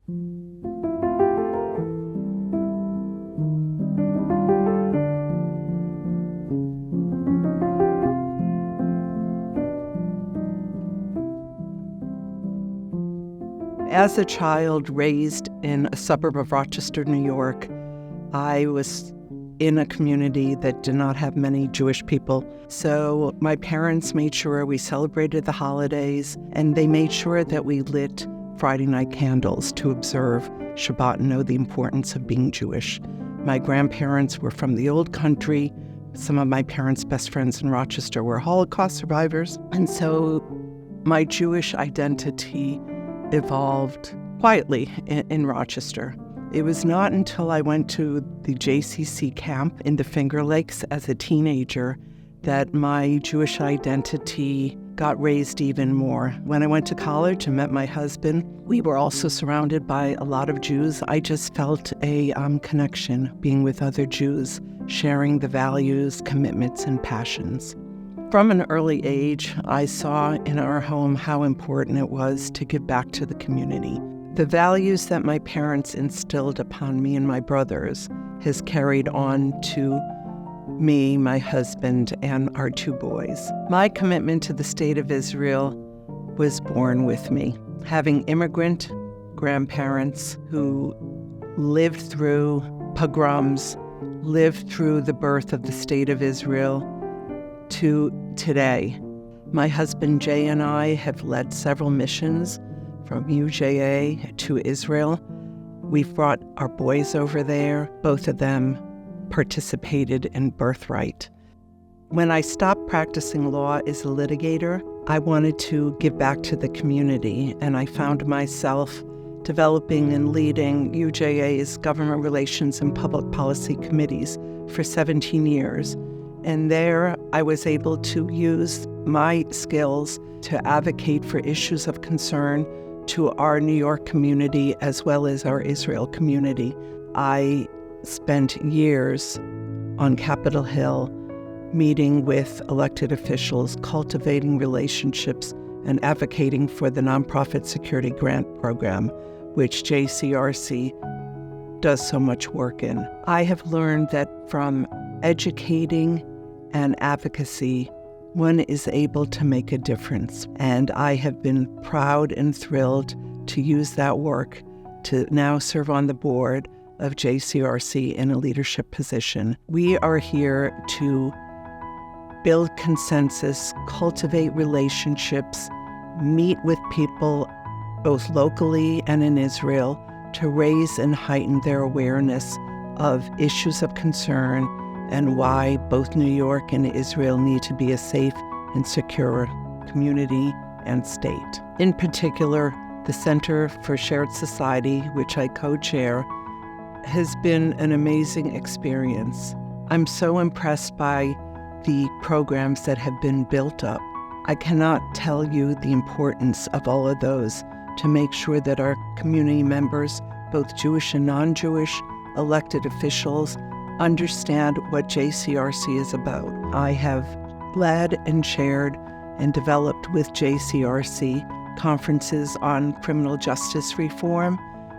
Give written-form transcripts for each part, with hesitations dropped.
As a child raised in a suburb of Rochester, New York, I was in a community that did not have many Jewish people. So my parents made sure we celebrated the holidays, and they made sure that we lit Friday night candles to observe Shabbat and know the importance of being Jewish. My grandparents were from the old country. Some of my parents' best friends in Rochester were Holocaust survivors. And so my Jewish identity evolved quietly in Rochester. It was not until I went to the JCC camp in the Finger Lakes as a teenager that my Jewish identity got raised even more. When I went to college and met my husband, we were also surrounded by a lot of Jews. I just felt a connection being with other Jews, sharing the values, commitments, and passions. From an early age, I saw in our home how important it was to give back to the community. The values that my parents instilled upon me and my brothers has carried on to me, my husband, and our two boys. My commitment to the state of Israel was born with me. Having immigrant grandparents who lived through pogroms, lived through the birth of the state of Israel, to today. My husband Jay and I have led several missions from UJA to Israel. We've brought our boys over there. Both of them participated in Birthright. When I stopped practicing law as a litigator, I wanted to give back to the community, and I found myself developing and leading UJA's government relations and public policy committees for 17 years. And there I was able to use my skills to advocate for issues of concern to our New York community as well as our Israel community. I spent years on Capitol Hill meeting with elected officials, cultivating relationships, and advocating for the Nonprofit Security Grant Program, which JCRC does so much work in. I have learned that from educating and advocacy, one is able to make a difference. And I have been proud and thrilled to use that work to now serve on the board of JCRC in a leadership position. We are here to build consensus, cultivate relationships, meet with people both locally and in Israel to raise and heighten their awareness of issues of concern and why both New York and Israel need to be a safe and secure community and state. In particular, the Center for Shared Society, which I co-chair, has been an amazing experience. I'm so impressed by the programs that have been built up. I cannot tell you the importance of all of those to make sure that our community members, both Jewish and non-Jewish, elected officials, understand what JCRC is about. I have led and chaired and developed with JCRC conferences on criminal justice reform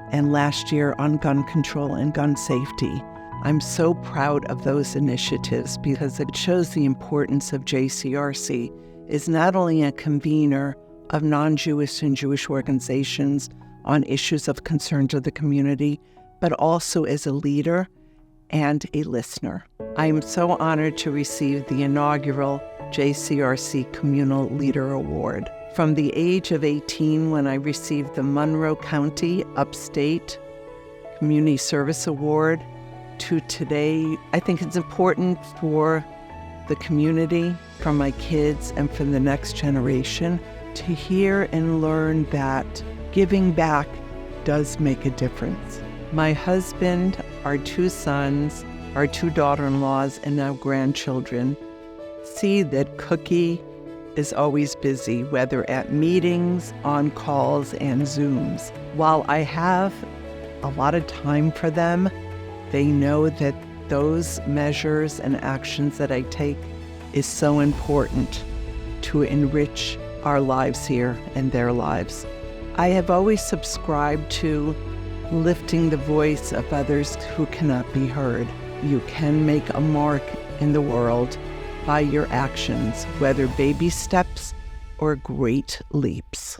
and last year on gun control and gun safety. I'm so proud of those initiatives because it shows the importance of JCRC is not only a convener of non-Jewish and Jewish organizations on issues of concern to the community, but also as a leader and a listener. I am so honored to receive the inaugural JCRC Communal Leader Award. From the age of 18, when I received the Monroe County Upstate Community Service Award, to today, I think it's important for the community, for my kids, and for the next generation to hear and learn that giving back does make a difference. My husband, our two sons, our two daughter-in-laws, and now grandchildren see that Cookie is always busy, whether at meetings, on calls, and Zooms. While I have a lot of time for them, they know that those measures and actions that I take is so important to enrich our lives here and their lives. I have always subscribed to lifting the voice of others who cannot be heard. You can make a mark in the world by your actions, whether baby steps or great leaps.